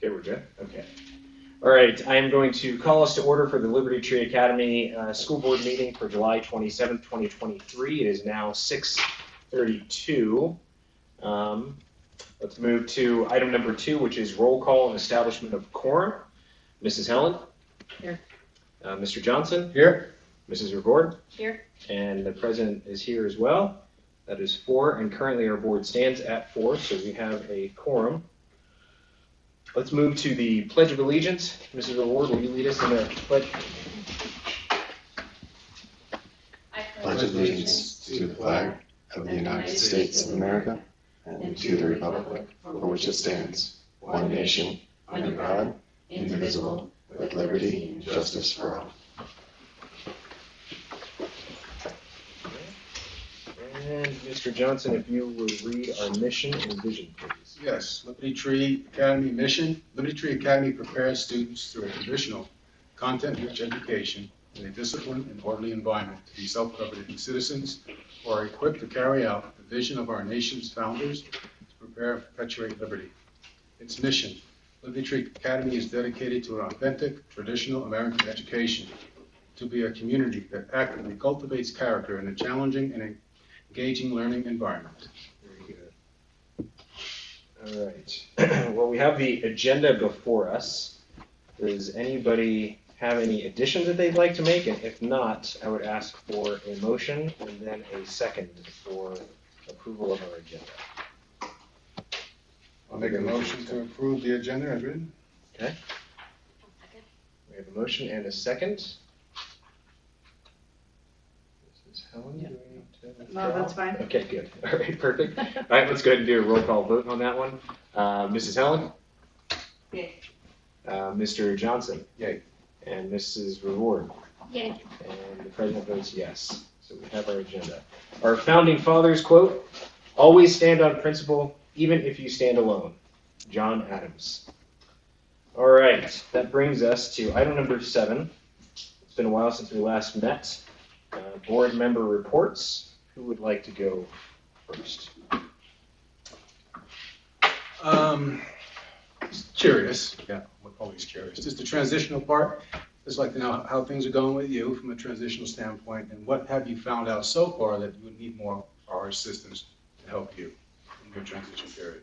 Okay, we're good? Okay. All right, I am going to call us to order for the Liberty Tree Academy School Board meeting for July 27th, 2023. It is now 6:32. Let's move to item number 2, which is roll call and establishment of quorum. Mrs. Helen? Here. Mr. Johnson? Here. Mrs. Revord? Here. And the president is here as well. That is 4, and currently our board stands at 4, so we have a quorum. Let's move to the Pledge of Allegiance. Mrs. Reward, will you lead us in the pledge? I pledge allegiance to the flag of the United States of America and to the republic for which it stands, one nation, under God, indivisible, with liberty and justice for all. And Mr. Johnson, if you would read our mission and vision, please. Yes, Liberty Tree Academy mission. Liberty Tree Academy prepares students through a traditional, content-rich education in a disciplined and orderly environment to be self-governing citizens who are equipped to carry out the vision of our nation's founders to prepare and perpetuate liberty. Its mission, Liberty Tree Academy is dedicated to an authentic, traditional American education, to be a community that actively cultivates character in a challenging and engaging learning environment. Very good. All right. Well, we have the agenda before us. Does anybody have any additions that they'd like to make? And if not, I would ask for a motion and then a second for approval of our agenda. I'll make a motion to approve the agenda as written. Okay. We have a motion and a second. This is Helen. Yeah. Do we need to No, withdraw? that's fine. Okay, good. All right, perfect. All right, let's go ahead and do a roll call vote on that one. Mrs. Helen? Yay. Mr. Johnson? Yay. And Mrs. Reward? Yay. And the president votes yes. So we have our agenda. Our founding fathers quote, "Always stand on principle, even if you stand alone." John Adams. All right, that brings us to item number 7. It's been a while since we last met. Board member reports. Who would like to go first? Curious. Yeah, we're always curious. Just the transitional part. Just like to know how things are going with you from a transitional standpoint, and what have you found out so far that you would need more of our assistance to help you in your transition period?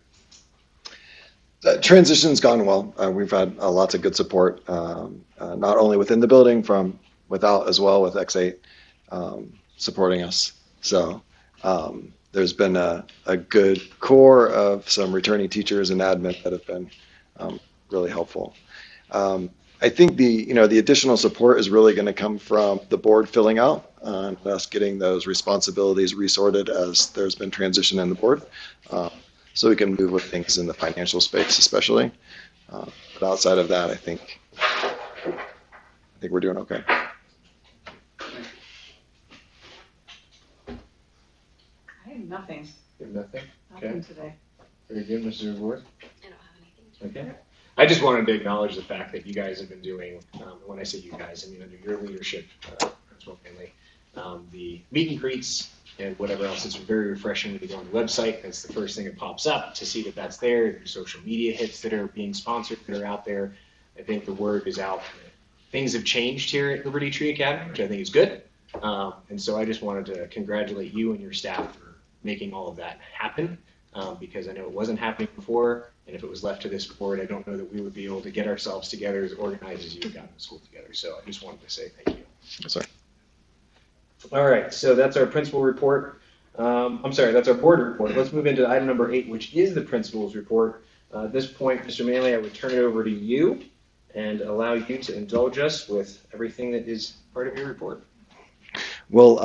Transition's gone well. We've had lots of good support, not only within the building, from without as well, with X8 supporting us. So there's been a good core of some returning teachers and admin that have been really helpful. I think the additional support is really going to come from the board filling out and us getting those responsibilities resorted as there's been transition in the board. So we can move with things in the financial space, especially. But outside of that, I think we're doing okay. I have nothing. You have nothing? Nothing today. Very good, Mrs. Reward. I don't have anything. Okay. I just wanted to acknowledge the fact that you guys have been doing, when I say you guys, I mean under your leadership, Principal Finley, the meet and greets and whatever else. It's very refreshing when you go on the website. That's the first thing that pops up to see that that's there. There's social media hits that are being sponsored that are out there. I think the word is out. Things have changed here at Liberty Tree Academy, which I think is good. And so I just wanted to congratulate you and your staff for making all of that happen, because I know it wasn't happening before. And if it was left to this board, I don't know that we would be able to get ourselves together as organized as you've gotten the school together. So I just wanted to say thank you. Sorry. All right, so that's our principal report. That's our board report. Let's move into item number 8, which is the principal's report. At this point, Mr. Manley, I would turn it over to you and allow you to indulge us with everything that is part of your report. Well,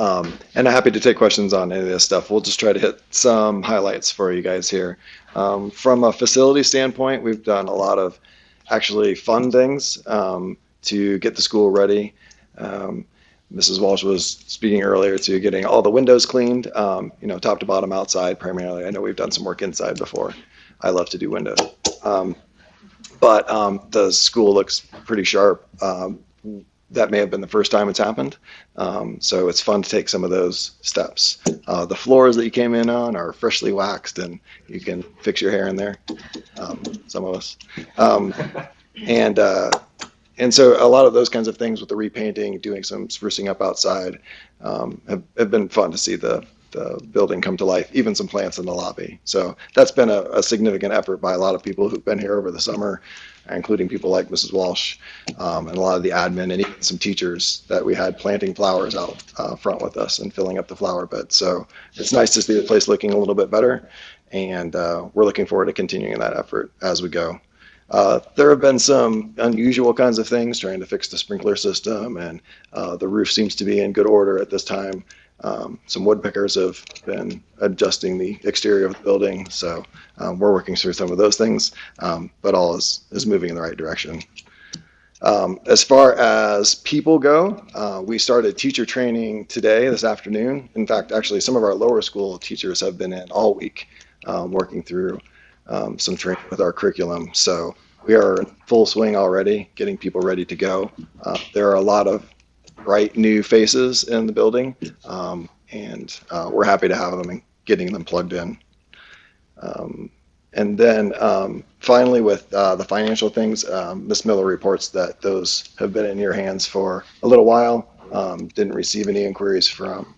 and I'm happy to take questions on any of this stuff. We'll just try to hit some highlights for you guys here. From a facility standpoint, we've done a lot of actually fun things to get the school ready. Mrs. Walsh was speaking earlier to getting all the windows cleaned, top to bottom outside primarily. I know we've done some work inside before. I love to do windows. But the school looks pretty sharp. that may have been the first time it's happened. So it's fun to take some of those steps. The floors that you came in on are freshly waxed, and you can fix your hair in there. Some of us. And and so a lot of those kinds of things with the repainting, doing some sprucing up outside, have been fun to see the building come to life, even some plants in the lobby. So that's been a significant effort by a lot of people who've been here over the summer, including people like Mrs. Walsh, and a lot of the admin and even some teachers that we had planting flowers out front with us and filling up the flower bed. So it's nice to see the place looking a little bit better, and we're looking forward to continuing that effort as we go. There have been some unusual kinds of things, trying to fix the sprinkler system, and the roof seems to be in good order at this time. Some woodpeckers have been adjusting the exterior of the building, so we're working through some of those things, but all is moving in the right direction. As far as people go, we started teacher training today, this afternoon. In fact, actually, some of our lower school teachers have been in all week working through some training with our curriculum. So we are in full swing already, getting people ready to go. There are a lot of bright new faces in the building, and we're happy to have them and getting them plugged in. And then finally, with the financial things, Ms. Miller reports that those have been in your hands for a little while. Didn't receive any inquiries from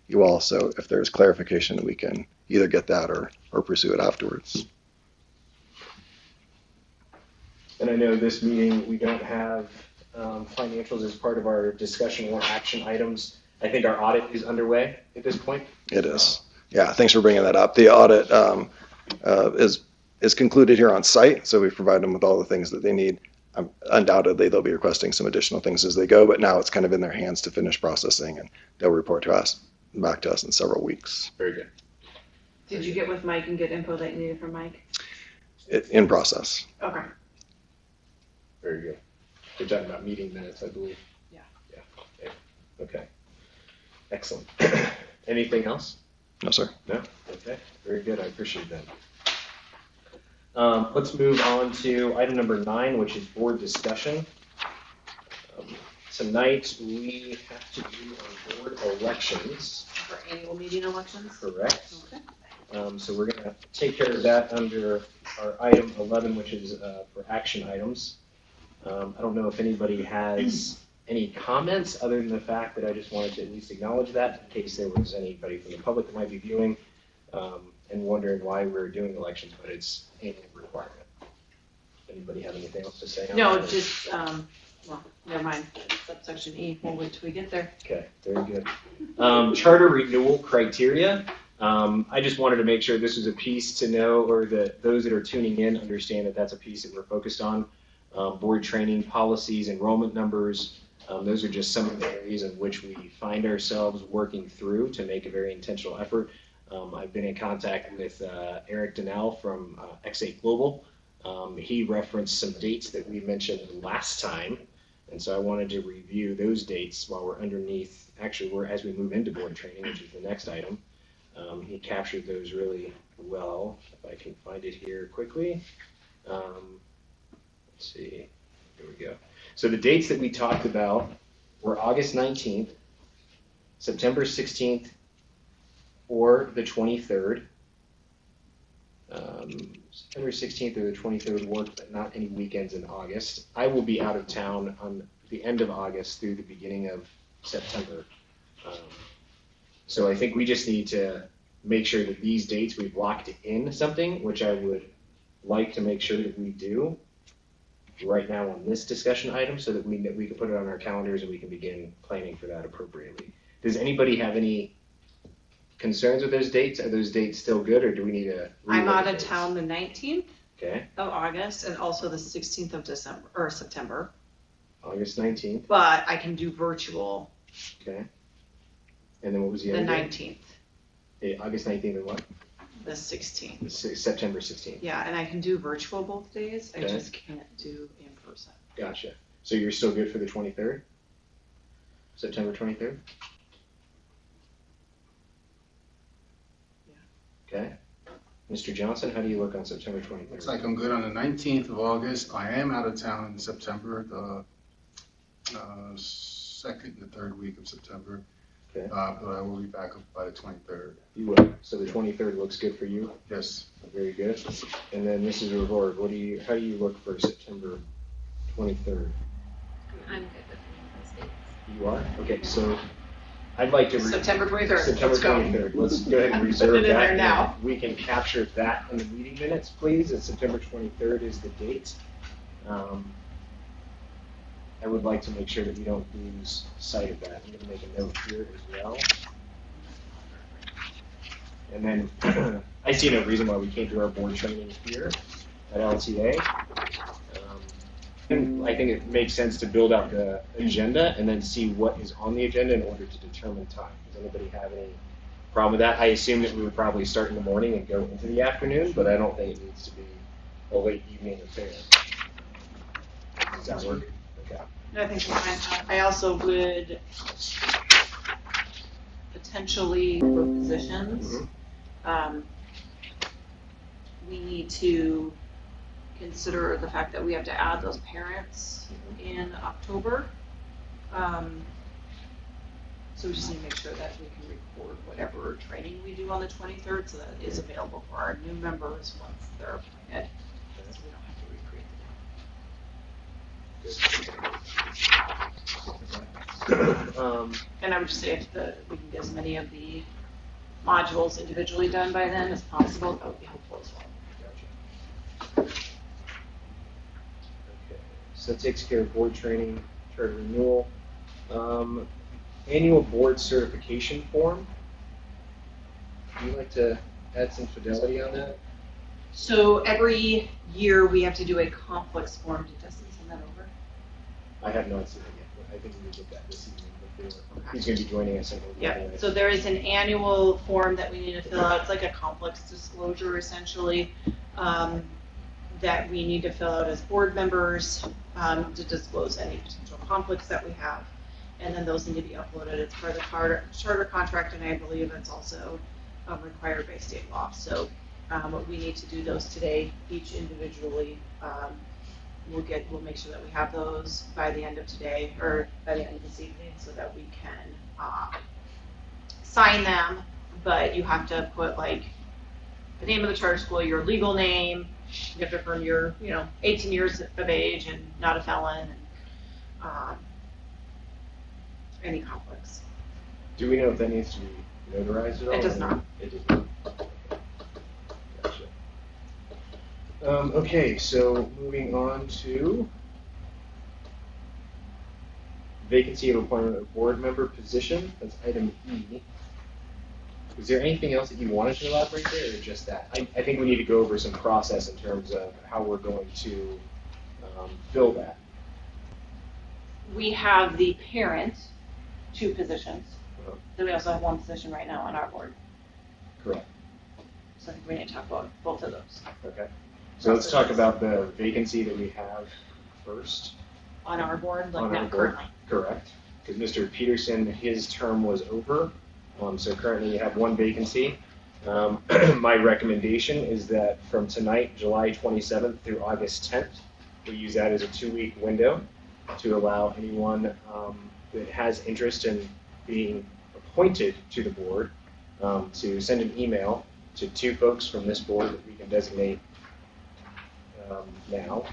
you all, so if there's clarification, we can either get that or pursue it afterwards. And I know this meeting, we don't have financials as part of our discussion or action items. I think our audit is underway at this point. It is. Yeah, thanks for bringing that up. The audit is concluded here on site, so we've provided them with all the things that they need. Undoubtedly, they'll be requesting some additional things as they go, but now it's kind of in their hands to finish processing, and they'll report back to us in several weeks. Very good. Did you get with Mike and get info that you needed from Mike? In process. Okay. Very good. We're talking about meeting minutes, I believe. Yeah. Yeah. Okay. Excellent. Anything else? No, sir. No? Okay. Very good. I appreciate that. Let's move on to item number 9, which is board discussion. Tonight we have to do our board elections. For annual meeting elections? Correct. Okay. So we're going to take care of that under our item 11, which is for action items. I don't know if anybody has any comments other than the fact that I just wanted to at least acknowledge that in case there was anybody from the public that might be viewing and wondering why we're doing elections, but it's a requirement. Anybody have anything else to say? No, just, well, never mind. Subsection E, we'll wait till we get there. Okay, very good. Charter renewal criteria. I just wanted to make sure this was a piece to know, or that those that are tuning in understand that that's a piece that we're focused on. Board training policies, enrollment numbers, those are just some of the areas in which we find ourselves working through to make a very intentional effort. I've been in contact with Eric Donnell from X8 Global. He referenced some dates that we mentioned last time, and so I wanted to review those dates while we're underneath, actually as we move into board training, which is the next item. He captured those really well. If I can find it here quickly. Let's see, here we go. So the dates that we talked about were August 19th, September 16th, or the 23rd. September 16th or the 23rd worked, but not any weekends in August. I will be out of town on the end of August through the beginning of September. So I think we just need to make sure that these dates we've locked in something, which I would like to make sure that we do right now on this discussion item, so that we can put it on our calendars and we can begin planning for that appropriately. Does anybody have any concerns with those dates? Are those dates still good, or do we need to? I'm out of town the 19th Okay, of August and also the 16th of December, or September, August 19th. but I can do virtual Okay. And then what was the the other date? 19th, August 19th and what? the 16th. September 16th. Yeah, and I can do virtual both days. I Okay. just can't do in person. Gotcha. So you're still good for the 23rd? September 23rd? Yeah. Okay. Mr. Johnson, how do you look on September 23rd? Looks like I'm good on the 19th of August. I am out of town in September, the Second and the third week of September. Okay. But I will be back up by the 23rd. You will. So the 23rd looks good for you? Yes. Very good. And then Mrs. Revord, how do you look for September 23rd? I'm good with those dates. You are? Okay, so I'd like to. September 23rd. September Let's go. 23rd. Let's go ahead and I'm reserve putting it in that. there now. and We can capture that in the meeting minutes, please, and September 23rd is the date. I would like to make sure that we don't lose sight of that. I'm going to make a note here as well. And then I see no reason why we can't do our board training here at LTA. And I think it makes sense to build out the agenda and then see what is on the agenda in order to determine time. Does anybody have any problem with that? I assume that we would probably start in the morning and go into the afternoon, but I don't think it needs to be a late evening affair. Does that work? Okay. No, I think we're fine. I also would potentially, for positions, we need to consider the fact that we have to add those parents in October. So we just need to make sure that we can record whatever training we do on the 23rd so that it is available for our new members once they're appointed. So we don't have to recreate And I would just say if we can get as many of the modules individually done by then as possible, that would be helpful as well. Okay, so that takes care of board training, charter renewal. Annual board certification form. Would you like to add some fidelity on that? So every year we have to do a conflicts form. Did Dustin send that over? I have not seen it yet, but I think we will get that this evening. He's going to be joining us. Yeah, so there is an annual form that we need to fill out. It's like a complex disclosure essentially, that we need to fill out as board members to disclose any potential conflicts that we have. And then those need to be uploaded. It's part of the charter contract, and I believe it's also required by state law. So we need to do those today, each individually. We'll make sure that we have those by the end of today or by the end of this evening so that we can sign them. But you have to put like the name of the charter school, your legal name. You have to affirm you're 18 years of age and not a felon. And, any conflicts. Do we know if that needs to be notarized at all? It does not. It does not. Gotcha. Okay, so moving on to vacancy of appointment of board member position. That's item E. Is there anything else that you wanted to elaborate there, or just that? I think we need to go over some process in terms of how we're going to fill that. We have the parent, 2 positions. Then we also have 1 position right now on our board. Correct. So I think we need to talk about both of those. Okay. So let's talk about the vacancy that we have first. On our board, like On now our board. currently. Correct. Because Mr. Peterson, his term was over. So currently you have 1 vacancy. My recommendation is that from tonight, July 27th through August 10th, we use that as a 2-week window to allow anyone that has interest in being appointed to the board to send an email to 2 folks from this board that we can designate now.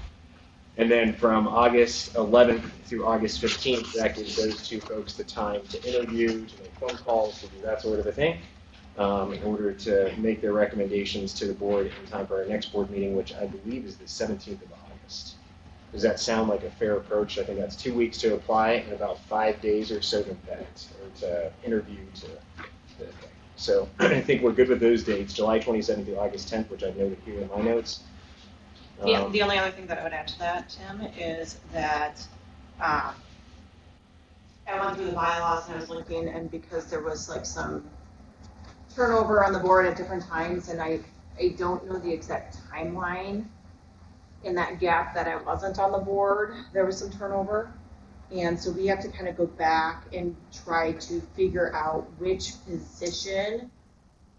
And then from August 11th through August 15th, that gives those 2 folks the time to interview, to make phone calls, to do that sort of a thing, in order to make their recommendations to the board in time for our next board meeting, which I believe is the 17th of August. Does that sound like a fair approach? I think that's 2 weeks to apply and about 5 days or so to vet or to interview. So I think we're good with those dates, July 27th through August 10th, which I've noted here in my notes. The only other thing that I would add to that, Tim, is that I went through the bylaws and I was looking, and because there was like some turnover on the board at different times, and I don't know the exact timeline in that gap that I wasn't on the board, there was some turnover. And so we have to kind of go back and try to figure out which position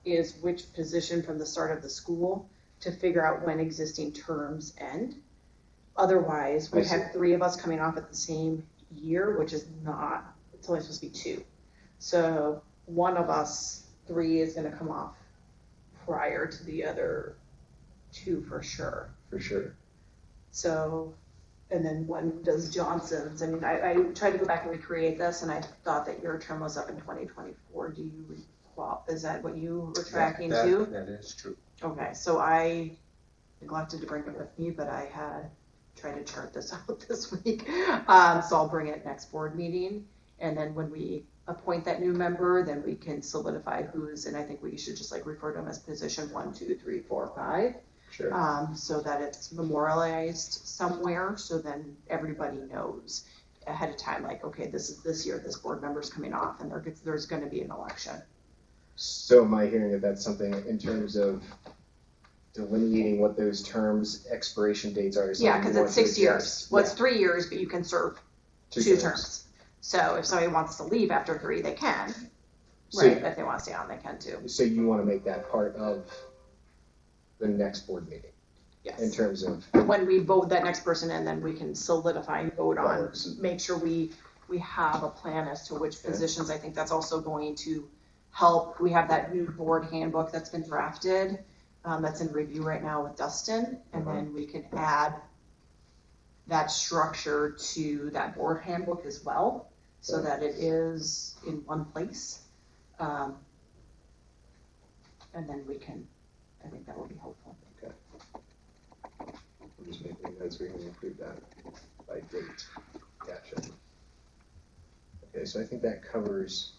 is which position from the start of the school to figure out when existing terms end. Otherwise, we'd have 3 of us coming off at the same year, which is not, it's only supposed to be 2. So one of us 3 is gonna come off prior to the other 2 for sure. For sure. So, and then when does Johnson's? I mean, I tried to go back and recreate this, and I thought that your term was up in 2024. Do you recall, is that what you were tracking too? That is true. Okay, so I neglected to bring it with me, but I had tried to chart this out this week. So I'll bring it next board meeting. And then when we appoint that new member, then we can solidify who's, and I think we should just like refer to them as position 1, 2, 3, 4, 5. Sure. So that it's memorialized somewhere, so then everybody knows ahead of time, like, okay, this is this year, this board member's coming off, and there's gonna be an election. So am I hearing that that's something in terms of delineating what those terms, expiration dates are? Yeah, because it's 6 years. Yes. Well, it's 3 years, but you can serve 2 terms. So if somebody wants to leave after 3, they can, So- right? If they want to stay on, they can too. So you want to make that part of the next board meeting in Yes. terms of, When we vote that next person in, then we can solidify and vote on, Dollars. make sure we have a plan as to which Okay. positions. I think that's also going to help. We have that new board handbook that's been drafted, that's in review right now with Dustin, and then we can add that structure to that board handbook as well, so that it is in one place. And then we can, I think that will be helpful. I'm just making notes, we can include that by date. Gotcha. Okay, so I think that covers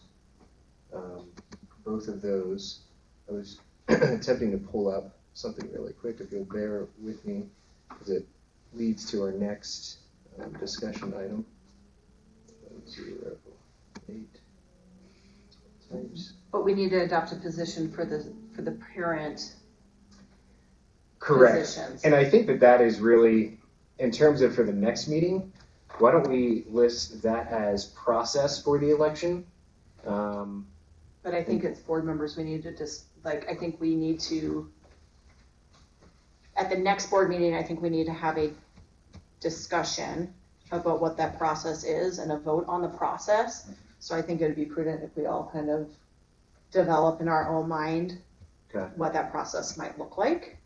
both of those. I was attempting to pull up something really quick, if you'll bear with me, because it leads to our next discussion item. 08 times. But we need to adopt a position for the parent Correct. positions. And I think that that is really, in terms of for the next meeting, why don't we list that as process for the election? But I think as board members, we need to just, like, I think we need to, at the next board meeting, I think we need to have a discussion about what that process is and a vote on the process. So I think it would be prudent if we all kind of develop in our own mind Okay. what that process might look like,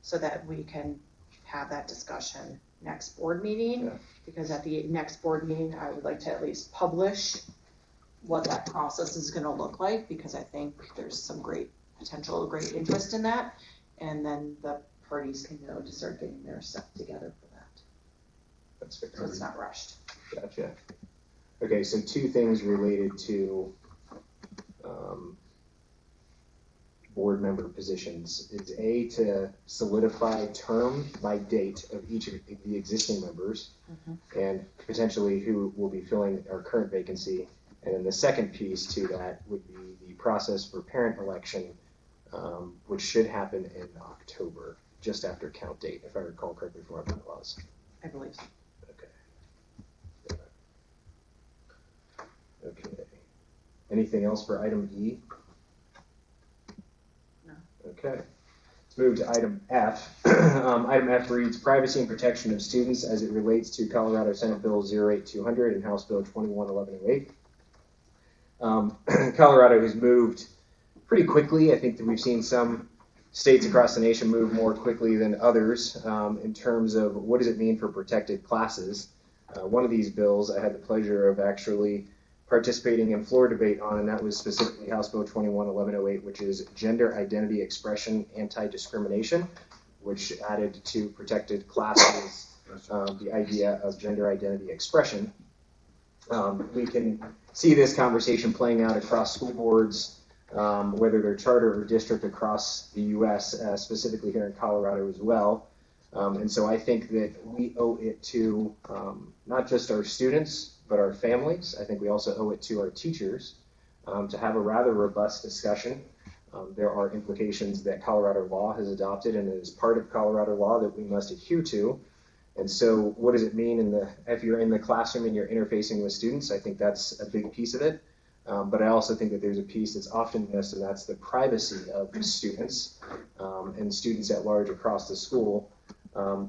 so that we can have that discussion next board meeting. Yeah. Because at the next board meeting, I would like to at least publish what that process is gonna look like, because I think there's some great potential, great interest in that. And then the parties can know to start getting their stuff together for that, That's fair. so it's not rushed. Gotcha. Okay, so 2 things related to board member positions is A, to solidify term by date of each of the existing members and potentially who will be filling our current vacancy. And then the second piece to that would be the process for parent election, which should happen in October, just after count date, if I recall correctly from our bylaws. I believe so. Okay. Okay. Anything else for item E? No. Okay. Let's move to item F. Item F reads privacy and protection of students as it relates to Colorado Senate Bill 08200 and House Bill 211108. Colorado has moved pretty quickly. I think that we've seen some states across the nation move more quickly than others in terms of what does it mean for protected classes. One of these bills I had the pleasure of actually participating in floor debate on, and that was specifically House Bill 211108, which is gender identity expression anti-discrimination, which added to protected classes the idea of gender identity expression. We can see this conversation playing out across school boards, whether they're charter or district across the U.S., specifically here in Colorado as well. And so I think that we owe it to not just our students, but our families. I think we also owe it to our teachers to have a rather robust discussion. There are implications that Colorado law has adopted, and it is part of Colorado law that we must adhere to. And so what does it mean if you're in the classroom and you're interfacing with students? I think that's a big piece of it. But I also think that there's a piece that's often missed, and that's the privacy of students and students at large across the school.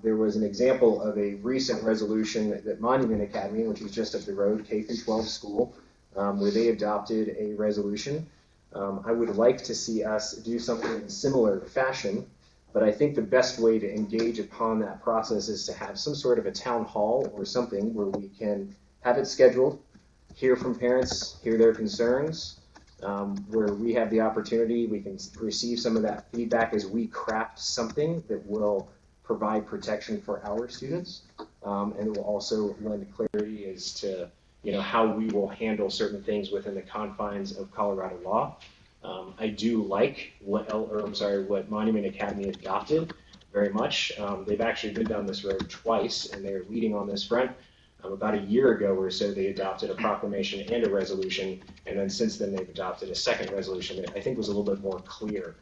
There was an example of a recent resolution that Monument Academy, which is just up the road, K through 12 school, where they adopted a resolution. I would like to see us do something in similar fashion, but I think the best way to engage upon that process is to have some sort of a town hall or something where we can have it scheduled, hear from parents, hear their concerns, where we have the opportunity, we can receive some of that feedback as we craft something that will provide protection for our students, and it will also lend clarity as to how we will handle certain things within the confines of Colorado law. I do like what Monument Academy adopted very much. They've actually been down this road twice, and they're leading on this front. About a year ago or so, they adopted a proclamation and a resolution, and then since then they've adopted a second resolution that I think was a little bit more clear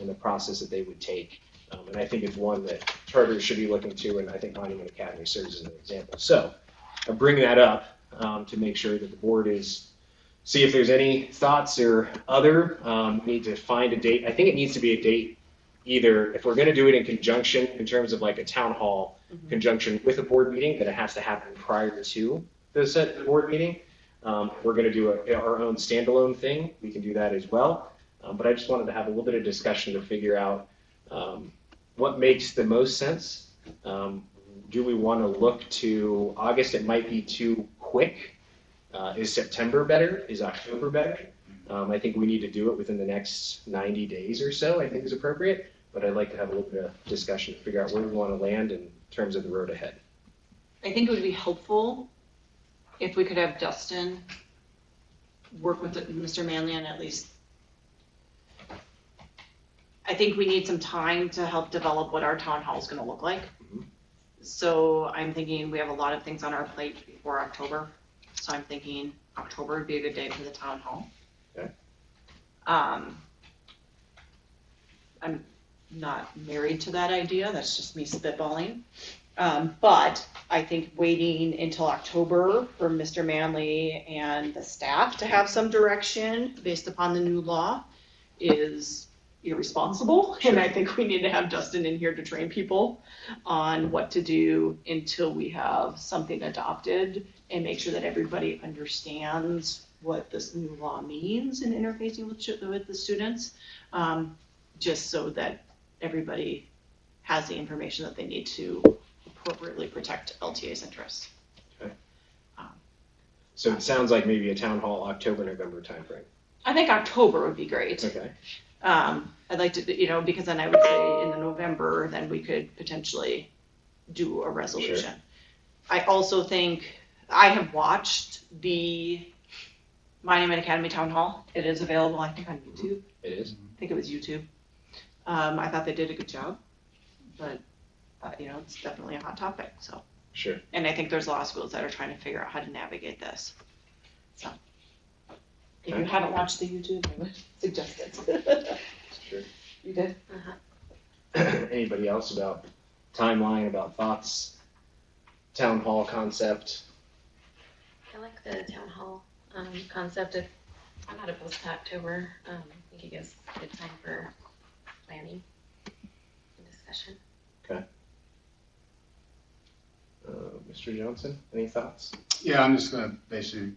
in the process that they would take. And I think it's one that charters should be looking to, and I think Monument Academy serves as an example. So I bring that up to make sure that the board see if there's any thoughts or other. Need to find a date. I think it needs to be a date, either if we're going to do it in conjunction in terms of like a town hall conjunction with a board meeting, that it has to happen prior to the set board meeting. We're going to do our own standalone thing. We can do that as well. But I just wanted to have a little bit of discussion to figure out what makes the most sense. Do we want to look to August? It might be too quick. Is September better? Is October better? I think we need to do it within the next 90 days or so, I think is appropriate. But I'd like to have a little bit of discussion to figure out where we want to land in terms of the road ahead. I think it would be helpful if we could have Dustin work with Mr. Manley on at least. I think we need some time to help develop what our town hall is going to look like. Mm-hmm. So I'm thinking we have a lot of things on our plate before October. So I'm thinking October would be a good day for the town hall. Okay. I'm not married to that idea. That's just me spitballing. But I think waiting until October for Mr. Manley and the staff to have some direction based upon the new law is irresponsible. And I think we need to have Dustin in here to train people on what to do until we have something adopted and make sure that everybody understands what this new law means in interfacing with the students, just so that everybody has the information that they need to appropriately protect LTA's interests. Okay. So it sounds like maybe a town hall October, November timeframe. I think October would be great. Okay. I'd like to, because then I would say in the November, then we could potentially do a resolution. Sure. I also think I have watched the Monument Academy Town Hall. It is available, I think, on YouTube. It is. I think it was YouTube. I thought they did a good job, but it's definitely a hot topic. So. Sure. And I think there's a lot of schools that are trying to figure out how to navigate this. So. If you haven't watched the YouTube, I would suggest it. Sure. You did? Anybody else about timeline, about thoughts, town hall concept? I like the town hall concept. I'm not opposed to October. I think it gives good time for planning and discussion. Okay. Mr. Johnson, any thoughts? Yeah, I'm just gonna basically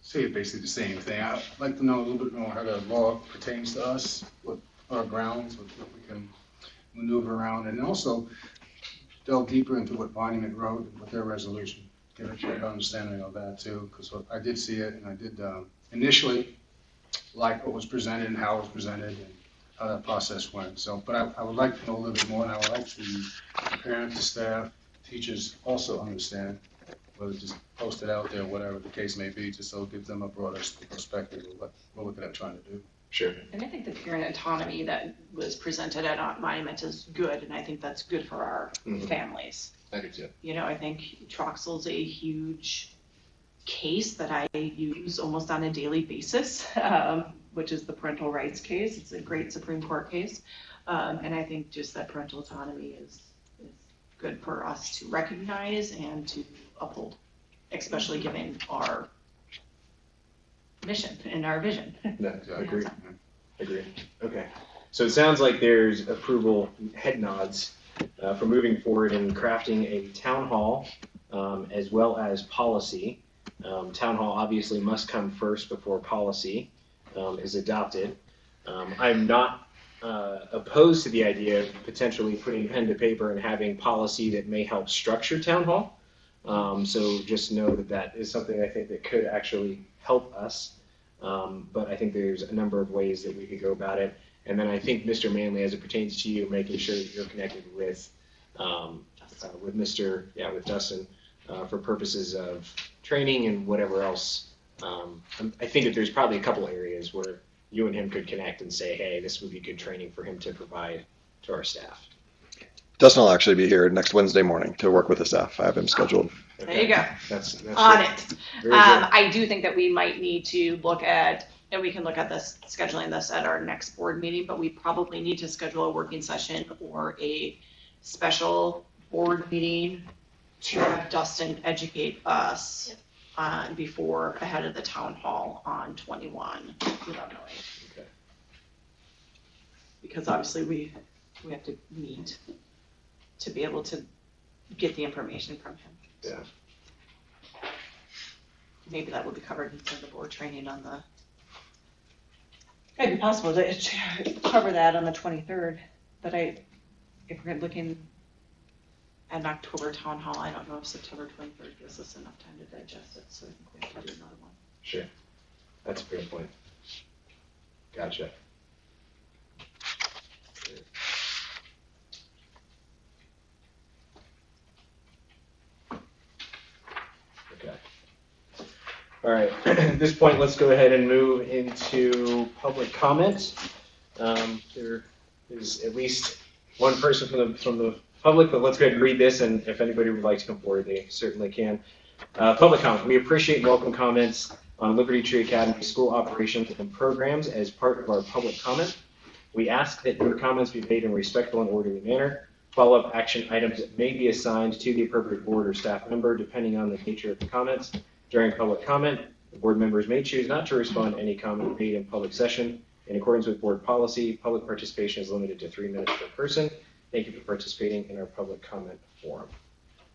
say basically the same thing. I'd like to know a little bit more how the law pertains to us, what our grounds, what we can maneuver around, and also delve deeper into what Monument wrote and what their resolution. Get a better understanding of that too, because I did see it, and I did initially like what was presented and how it was presented and how that process went. So, but I would like to know a little bit more, and I would like the parents, the staff, teachers also understand, whether just post it out there, whatever the case may be, just so it gives them a broader perspective of what we're looking at trying to do. Sure. And I think the parent autonomy that was presented at Monument is good, and I think that's good for our families. I do too. I think Troxel's a huge case that I use almost on a daily basis, which is the parental rights case. It's a great Supreme Court case. And I think just that parental autonomy is good for us to recognize and to uphold, especially given our mission and our vision. No, I agree. Agree. Okay. So it sounds like there's approval, head nods, for moving forward and crafting a town hall, as well as policy. Town hall obviously must come first before policy is adopted. I'm not opposed to the idea of potentially putting pen to paper and having policy that may help structure town hall. So just know that that is something I think that could actually help us. But I think there's a number of ways that we could go about it. And then I think Mr. Manley, as it pertains to you, making sure that you're connected with with Dustin, for purposes of training and whatever else. I think that there's probably a couple areas where you and him could connect and say, hey, this would be good training for him to provide to our staff. Dustin will actually be here next Wednesday morning to work with the staff. I have him scheduled. There you go. That's On good. it. Very good. I do think that we might need to look at, and we can look at this, scheduling this at our next board meeting, but we probably need to schedule a working session or a special board meeting to have Dustin educate us before, ahead of the town hall on 21 without knowing. Okay. Because obviously we have to meet to be able to get the information from him. Yeah. Maybe that will be covered in some of the board training on the. It'd be possible to cover that on the 23rd, but if we're looking at an October town hall, I don't know if September 23rd gives us enough time to digest it, so I think we have to do another one. Sure. That's a fair point. Gotcha. Okay. All right. At this point, let's go ahead and move into public comment. There is at least one person from the public, but let's go ahead and read this, and if anybody would like to come forward, they certainly can. Public comment. We appreciate and welcome comments on Liberty Tree Academy school operations and programs as part of our public comment. We ask that your comments be made in a respectful and orderly manner. Follow-up action items may be assigned to the appropriate board or staff member depending on the nature of the comments. During public comment, the board members may choose not to respond to any comment made in public session. In accordance with board policy, public participation is limited to 3 minutes per person. Thank you for participating in our public comment forum.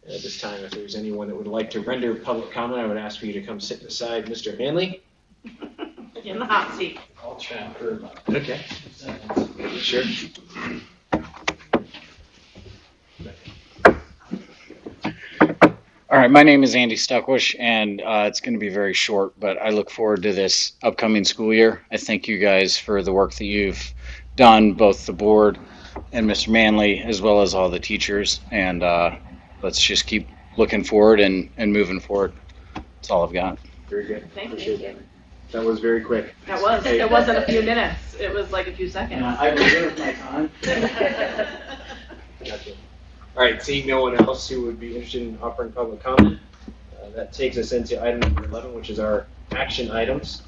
And at this time, if there's anyone that would like to render public comment, I would ask for you to come sit beside Mr. Manley. In the hot seat. I'll chat for about Okay. 2 seconds. Sure. All right, my name is Andy Stuckwish, and it's going to be very short, but I look forward to this upcoming school year. I thank you guys for the work that you've done, both the board and Mr. Manley, as well as all the teachers, and let's just keep looking forward and moving forward. That's all I've got. Very good. Thank Appreciate you. that. That was very quick. That was. It wasn't a few minutes. It was like a few seconds. I reserve my time. Gotcha. All right, seeing no one else who would be interested in offering public comment, that takes us into item number 11, which is our action items.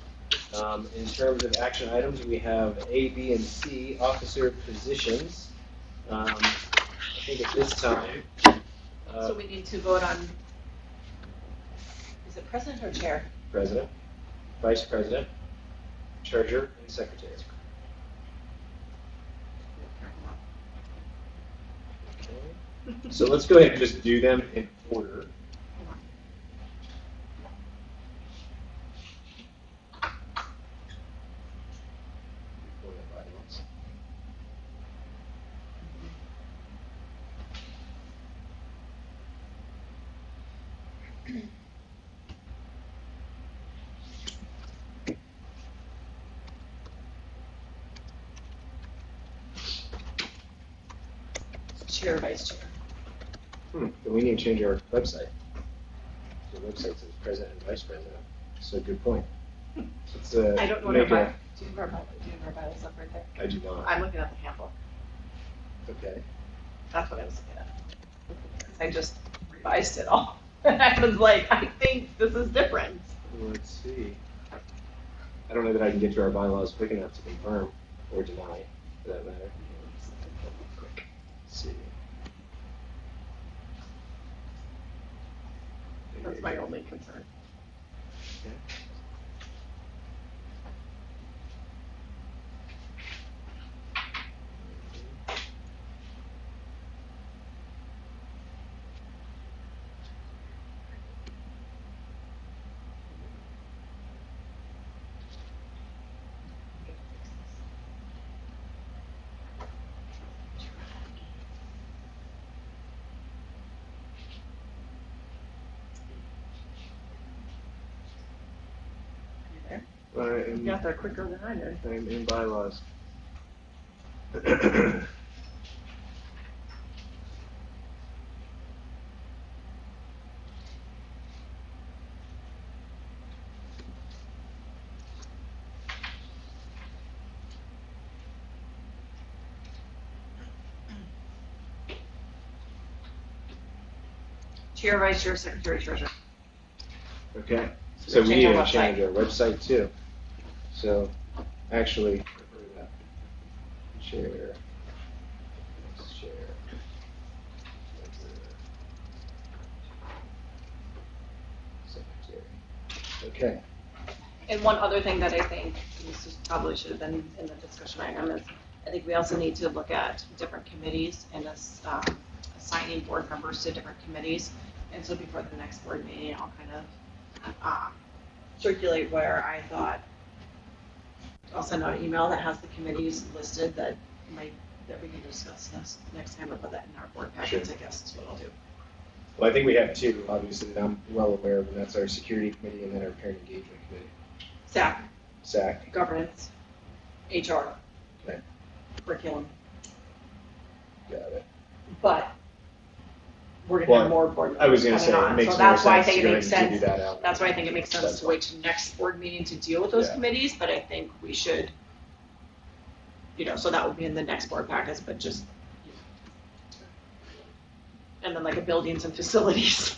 In terms of action items, we have A, B, and C officer positions. I think at this time, So we need to vote on, is it president or chair? President, Vice President, Treasurer, and Secretary. Okay. So let's go ahead and just do them in order. Chair, vice chair. Then we need to change our website. The website says President and Vice President. So good point. Let's, I don't know make what a- do you have our bylaws up right there? I do not. I'm looking at the handbook. Okay. That's what I was looking at. 'Cause I just revised it all. And I was like, I think this is different. Let's see. I don't know that I can get to our bylaws quick enough to confirm or deny, for that matter. Quick. Let's see. That's my only concern. In, got there quicker than I did. in bylaws. Chair, vice chair, secretary, treasurer. Okay, so we Change need our to change our website too. So, actually, chair, vice chair, secretary. Okay, And one other thing that I think, this probably should have been in the discussion item, is I think we also need to look at different committees and assigning board members to different committees. And so before the next board meeting, I'll kind of circulate where I thought, I'll send out an email that has the committees listed that we can discuss next time, or put that in our board packets, I guess is what I'll do. well, I think we have two, obviously, that I'm well aware of, and that's our security committee and then our parent engagement committee. SAC, SAC, governance, HR, Okay. curriculum, got it. but we're gonna Well, have more board members I was gonna coming say, on, it makes so more that's why I sense think to it go makes ahead and sense. figure that out. That's why I think it makes sense That's to wait till next board meeting to deal with those Yeah. committees, but I think we should, so that would be in the next board packets, but just, and then like a buildings and facilities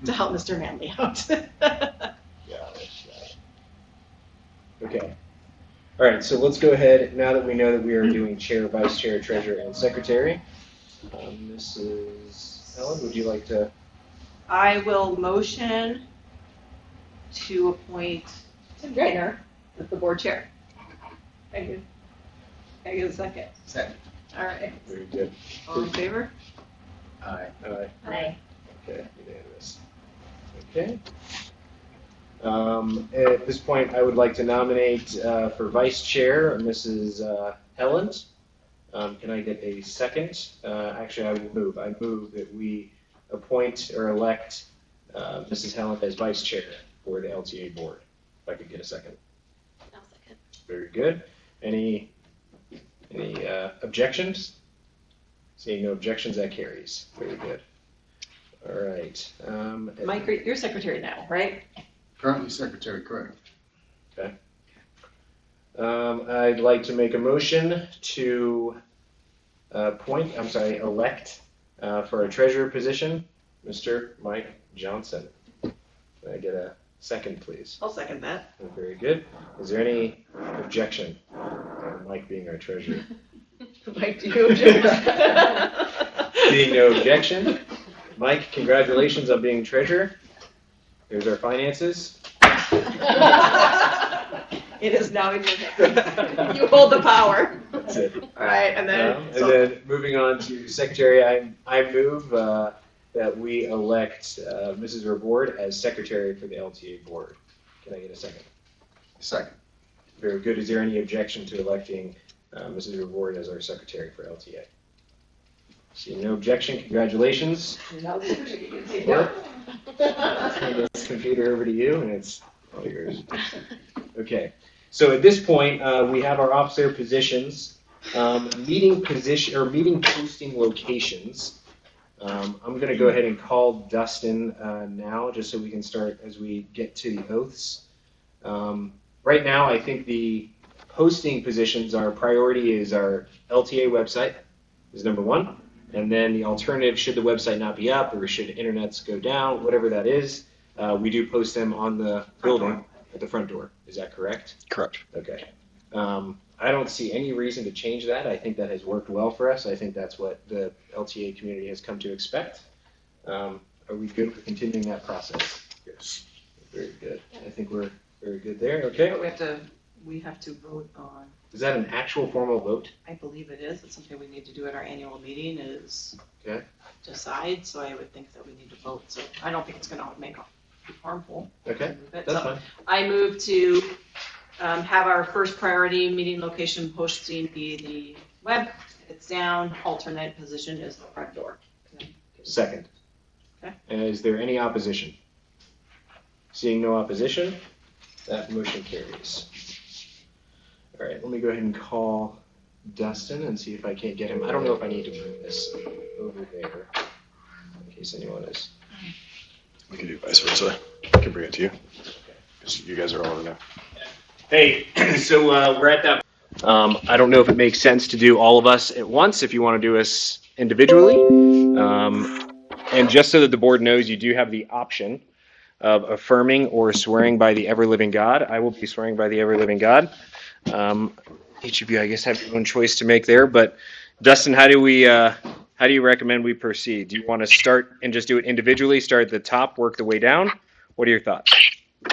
to help Mr. Manley out. Got it. Okay. All right, so let's go ahead, now that we know that we are doing chair, vice chair, treasurer, and secretary. Mrs. Ellen, would you like to? I will motion to appoint Tim Greiner as the board chair. Thank you. Can I get a second? Second. All right, Very good. all in favor? Aye. Aye. Okay, unanimous. Okay. At this point, I would like to nominate for vice chair, Mrs. Helland. Can I get a second? Actually, I will move. I move that we appoint or elect Mrs. Helland as vice chair for the LTA board. If I could get a second. I'll second. Very good. Any objections? Seeing no objections, that carries. Very good. All right. Mike, you're secretary now, right? Currently secretary, correct. I'd like to make a motion to elect for a treasurer position, Mr. Mike Johnson. Can I get a second, please? I'll second that. Very good. Is there any objection on Mike being our treasurer? Mike, do you object? Being no objection, Mike, congratulations on being treasurer. Here's our finances. It is now in your hands. You hold the power. That's it. All right, and then. And then moving on to secretary, I move that we elect Mrs. Reward as secretary for the LTA board. Can I get a second? Second. Very good. Is there any objection to electing Mrs. Reward as our secretary for LTA? See no objection. Congratulations. Yep. Turn this computer over to you, and it's all yours. Okay. So at this point, we have our officer positions, meeting posting locations. I'm going to go ahead and call Dustin now, just so we can start as we get to the oaths. Right now, I think the posting positions, our priority is our LTA website is number one. And then the alternative, should the website not be up or should internets go down, whatever that is, we do post them on the building at the front door. Is that correct? Correct. Okay. I don't see any reason to change that. I think that has worked well for us. I think that's what the LTA community has come to expect. Are we good for continuing that process? Yes. Very good. I think we're very good there. Okay. But we have to vote on, Is that an actual formal vote? I believe it is, it's something we need to do at our annual meeting is Okay. decide, so I would think that we need to vote, so I don't think it's gonna be harmful. Okay. But, That's so fine. I move to have our first priority meeting location posting be the web, it's down, alternate position is the front door. Second. Okay. Is there any opposition? Seeing no opposition, that motion carries. All right, let me go ahead and call Dustin and see if I can't get him. I don't know if I need to move this over there in case anyone is. We can do vice versa. I can bring it to you. 'Cause you guys are older now. Hey, so we're at that. I don't know if it makes sense to do all of us at once, if you want to do us individually. And just so that the board knows, you do have the option of affirming or swearing by the ever-living God. I will be swearing by the ever-living God. Each of you, I guess, have your own choice to make there. But Dustin, how do you recommend we proceed? Do you want to start and just do it individually, start at the top, work the way down? What are your thoughts?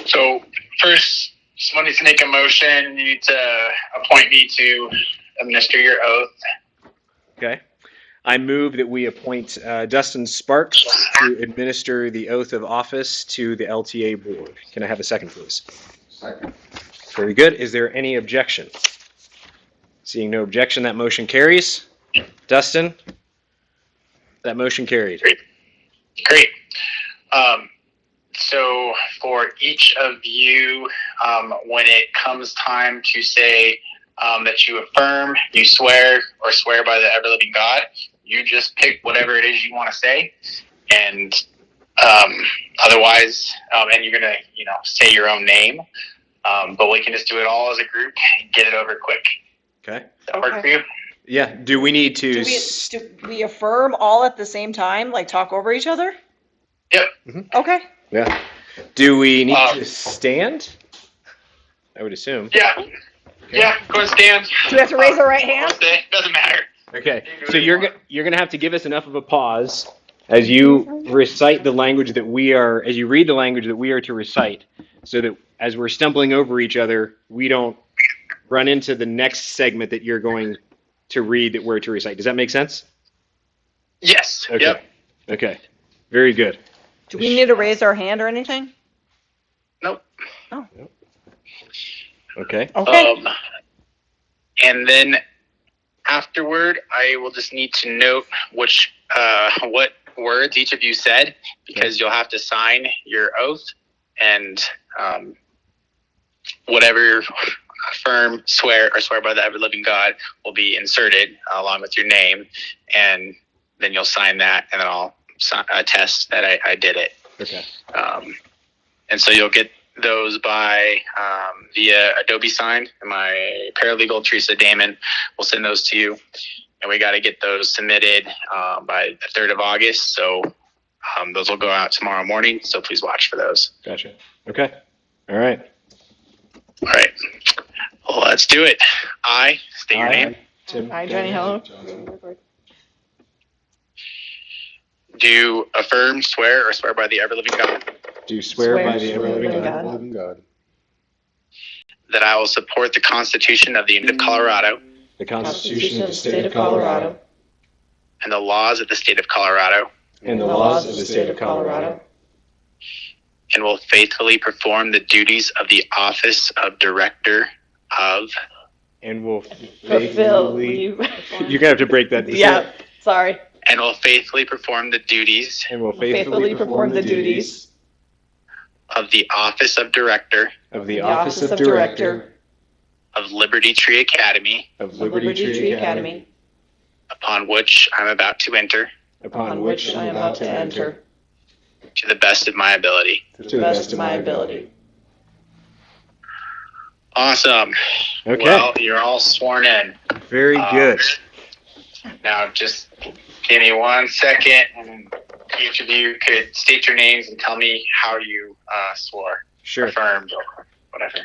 So first, someone needs to make a motion. You need to appoint me to administer your oath. Okay. I move that we appoint Dustin Sparks to administer the oath of office to the LTA board. Can I have a second, please? Second. Very good. Is there any objection? Seeing no objection, that motion carries. Dustin, that motion carried. Great. So for each of you, when it comes time to say that you affirm, you swear, or swear by the ever-living God, you just pick whatever it is you want to say, and otherwise, and you're gonna, say your own name, but we can just do it all as a group and get it over quick. Okay. Does that work for you? Yeah. Do we need to? Do we affirm all at the same time, like talk over each other? Yep. Okay. Yeah. Do we need to stand? I would assume. Yeah. Yeah. Go and stand. Do we have to raise our right hand? Doesn't matter. Okay. So you're gonna have to give us enough of a pause as you recite the language that we are, as you read the language that we are to recite, so that as we're stumbling over each other, we don't run into the next segment that you're going to read that we're to recite. Does that make sense? Yes. Okay. Yep. Okay. Very good. Do we need to raise our hand or anything? Nope. Okay. Okay. And then afterward, I will just need to note what words each of you said, because you'll have to sign your oath, and whatever affirm, swear, or swear by the ever-living God will be inserted along with your name, and then you'll sign that, and then I'll attest that I did it. Okay. And so you'll get those by via Adobe Sign, and my paralegal Teresa Damon will send those to you, and we got to get those submitted by the 3rd of August. So those will go out tomorrow morning. So please watch for those. Gotcha. Okay. All right. All right. Well, let's do it. I state your name. Tim. Hi, Jenny. Hello. Do affirm, swear, or swear by the ever-living God Do you swear by the Swear ever-living by God? God. Living God. that I will support the Constitution of the State of Colorado The Constitution of the State of Colorado and the laws of the State of Colorado, and the laws of the State of Colorado, and will faithfully perform the duties of the office of Director of and will Fulfill. faithfully. You're gonna have to break that. Yeah. Sorry. and will faithfully perform the duties And will Faithfully perform the duties of the office of Director of the the Office of Director of Liberty Tree Academy, of of Liberty Tree Academy, upon which I am about to enter upon which I am about to enter to the best of my ability. to the best of my ability. Awesome. Okay. Well, you're all sworn in. Very good. Now, just give me 1 second, and each of you could state your names and tell me how you swore, Sure. affirmed, or whatever.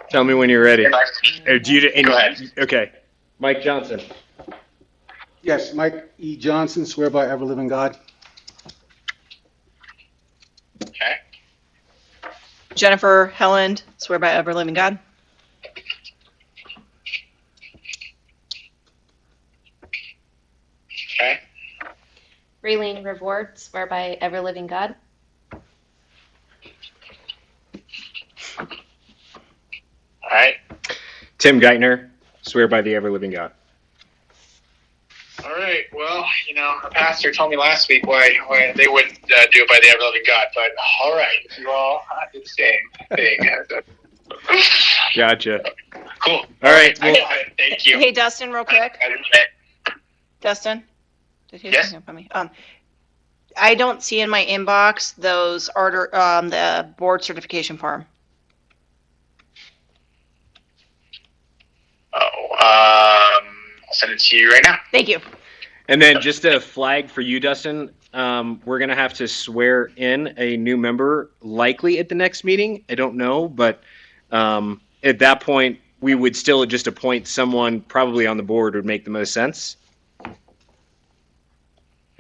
Tell me when you're ready. Do you, Go ahead. Okay. Mike Johnson. Yes, Mike E. Johnson, swear by ever-living God. Okay. Jennifer Helland, swear by ever living God. Okay. Raylene Reward, swear by ever living God. All right. Tim Geithner, swear by the ever-living God. All right. Well, a pastor told me last week why they wouldn't do it by the ever-loving God, but all right, you all did the same thing. Gotcha. Cool. All right. I Well, got it. Thank you. Hey, Dustin, real quick. Dustin? Did you Yes? hang up on me? I don't see in my inbox those order, the board certification form. I'll send it to you right now. Thank you. and then just a flag for you, Dustin. We're gonna have to swear in a new member, likely at the next meeting. I don't know, but at that point, we would still just appoint someone probably on the board would make the most sense.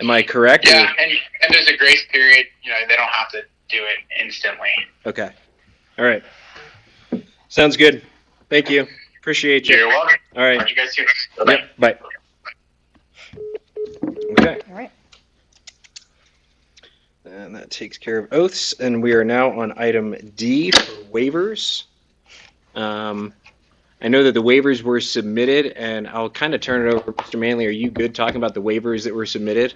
Am I correct? Yeah, and there's a grace period. You know, they don't have to do it instantly. Okay. All right. Sounds good. Thank you. Appreciate you. You're welcome. All right. Talk to you guys soon. Bye-bye. Yep. Bye. Okay. All right. And that takes care of oaths. And we are now on item D for waivers. I know that the waivers were submitted, and I'll kind of turn it over. Mr. Manley, are you good talking about the waivers that were submitted?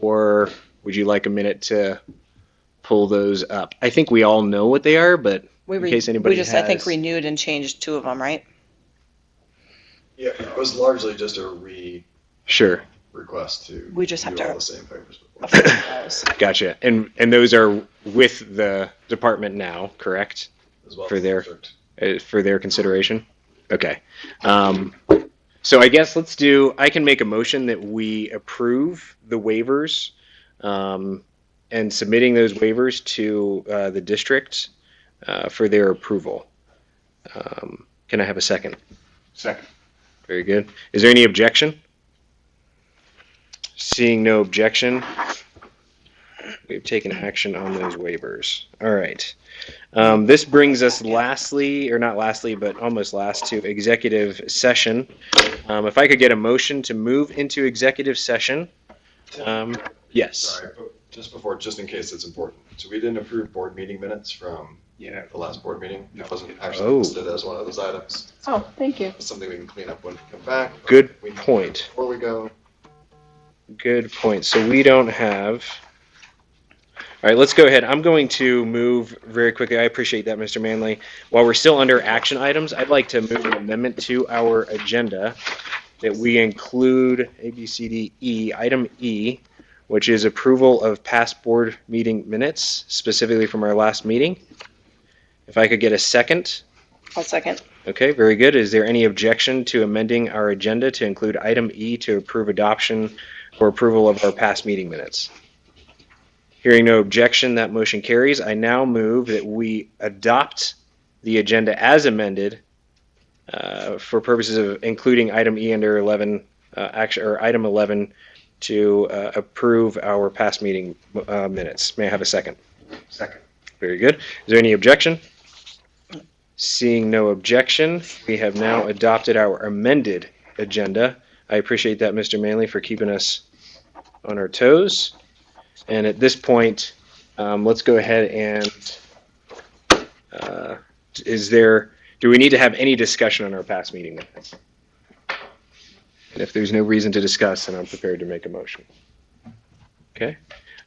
Or would you like a minute to pull those up? I think we all know what they are, but in case anybody We just, has. I think, renewed and changed 2 of them, right? Yeah, it was largely just a Sure. request to We just have do to- all the same papers before. approve those. Gotcha. And those are with the department now, correct? As well For as the their- district. For their consideration? Okay. So I guess I can make a motion that we approve the waivers and submitting those waivers to the district for their approval. Can I have a second? Second. Very good. Is there any objection? Seeing no objection, we've taken action on those waivers. All right. This brings us but almost last to executive session. If I could get a motion to move into executive session. Yes. Sorry, but just in case it's important. So we didn't approve board meeting minutes from Yeah. the last board meeting. It wasn't Oh. actually listed as one of those items. Oh, thank you. It's something we can clean up when we come back. but Good we need to- point. Before we go, Good point. So we don't have. All right, let's go ahead. I'm going to move very quickly. I appreciate that, Mr. Manley. While we're still under action items, I'd like to move an amendment to our agenda that we include A, B, C, D, E, item E, which is approval of past board meeting minutes, specifically from our last meeting. If I could get a second. I'll second. Okay, very good. Is there any objection to amending our agenda to include item E to approve adoption or approval of our past meeting minutes? Hearing no objection, that motion carries. I now move that we adopt the agenda as amended for purposes of including item E under 11, item 11 to approve our past meeting minutes. May I have a second? Second. Very good. Is there any objection? Seeing no objection, we have now adopted our amended agenda. I appreciate that, Mr. Manley, for keeping us on our toes. And at this point, let's go ahead and do we need to have any discussion on our past meeting minutes? And if there's no reason to discuss, then I'm prepared to make a motion. Okay.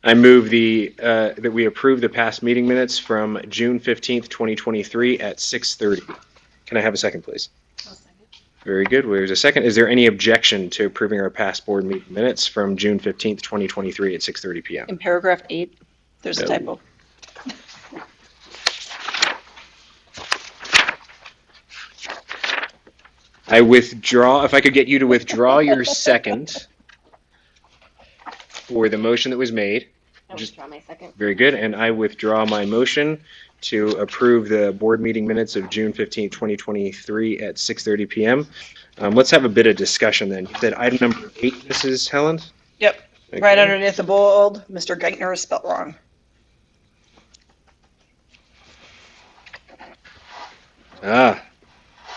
I move that we approve the past meeting minutes from June 15th, 2023 at 6:30. Can I have a second, please? I'll second. Very good. There's a second. Is there any objection to approving our past board meeting minutes from June 15th, 2023 at 6:30 p.m.? In paragraph 8, there's a No. typo. I withdraw, if I could get you to withdraw your second for the motion that was made. I'll Just- withdraw my second. Very good. And I withdraw my motion to approve the board meeting minutes of June 15th, 2023 at 6:30 p.m. Let's have a bit of discussion then. You said item number 8, Mrs. Helen? Yep. Okay. Right underneath the bold, Mr. Geithner is spelled wrong. Ah,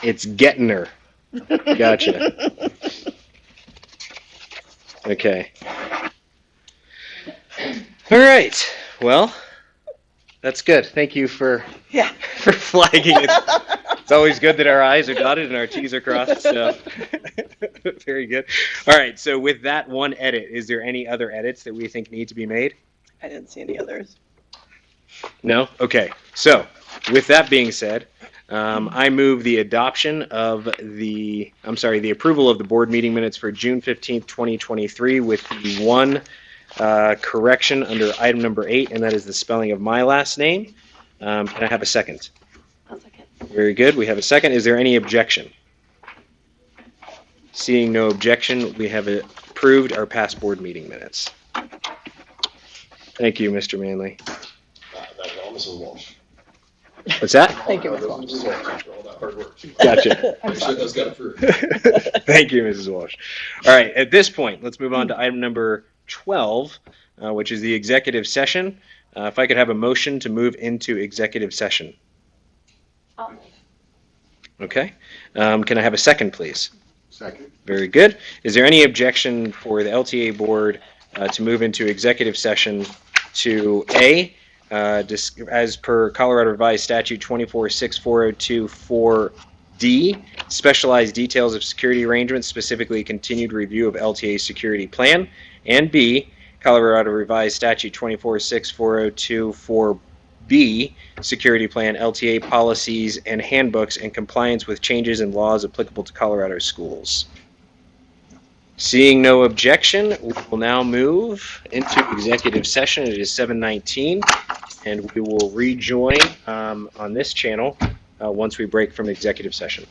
it's Gettner. Gotcha. Okay. All right. Well, that's good. Thank you for Yeah. flagging it. It's always good that our I's are dotted and our T's are crossed. So, very good. All right. So, with that one edit, is there any other edits that we think need to be made? I didn't see any others. No? Okay. So, with that being said, I move the approval of the board meeting minutes for June 15th, 2023 with the one correction under item number 8, and that is the spelling of my last name. Can I have a second? I'll second. Very good. We have a second. Is there any objection? Seeing no objection, we have approved our past board meeting minutes. Thank you, Mr. Manley. That's all, Mrs. Walsh. What's that? Thank you, Ms. Walsh. Mrs. Walsh, for all that hard work. Gotcha. I'm sure those got approved. Thank you, Mrs. Walsh. All right, at this point, let's move on to item number 12, which is the executive session. If I could have a motion to move into executive session. I'll move. Okay. Can I have a second, please? Second. Very good. Is there any objection for the LTA board to move into executive session to A, as per Colorado Revised Statute 24-6402-4D, specialized details of security arrangements, specifically continued review of LTA security plan, and B, Colorado Revised Statute 24-6402-4B, security plan, LTA policies, and handbooks in compliance with changes in laws applicable to Colorado schools. Seeing no objection, we will now move into executive session. It is 7:19, and we will rejoin on this channel once we break from executive session.